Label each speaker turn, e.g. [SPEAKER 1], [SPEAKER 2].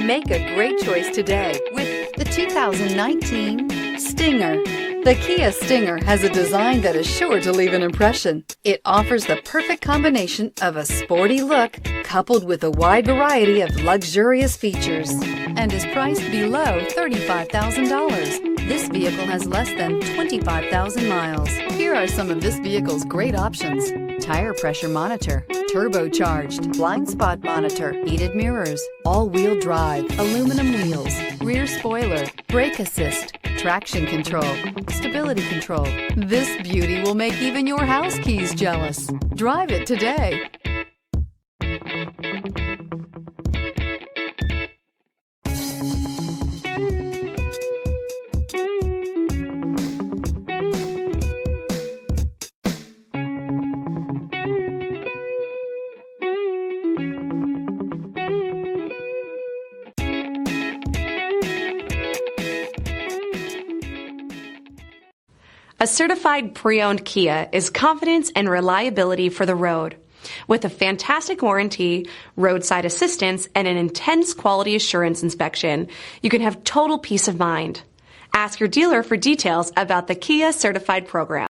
[SPEAKER 1] Make a great choice today with the 2019 Stinger. The Kia Stinger has a design that is sure to leave an impression. It offers the perfect combination of a sporty look coupled with a wide variety of luxurious features and is priced below $35,000. This vehicle has less than 25,000 miles. Here are some of this vehicle's great options: tire pressure monitor, turbocharged, blind spot monitor, heated mirrors, all-wheel drive, aluminum wheels, rear spoiler, brake assist, traction control, stability control. This beauty will make even your house keys jealous. Drive it today.
[SPEAKER 2] A certified pre-owned Kia is confidence and reliability for the road. With a fantastic warranty, roadside assistance, and an intense quality assurance inspection, you can have total peace of mind. Ask your dealer for details about the Kia Certified program.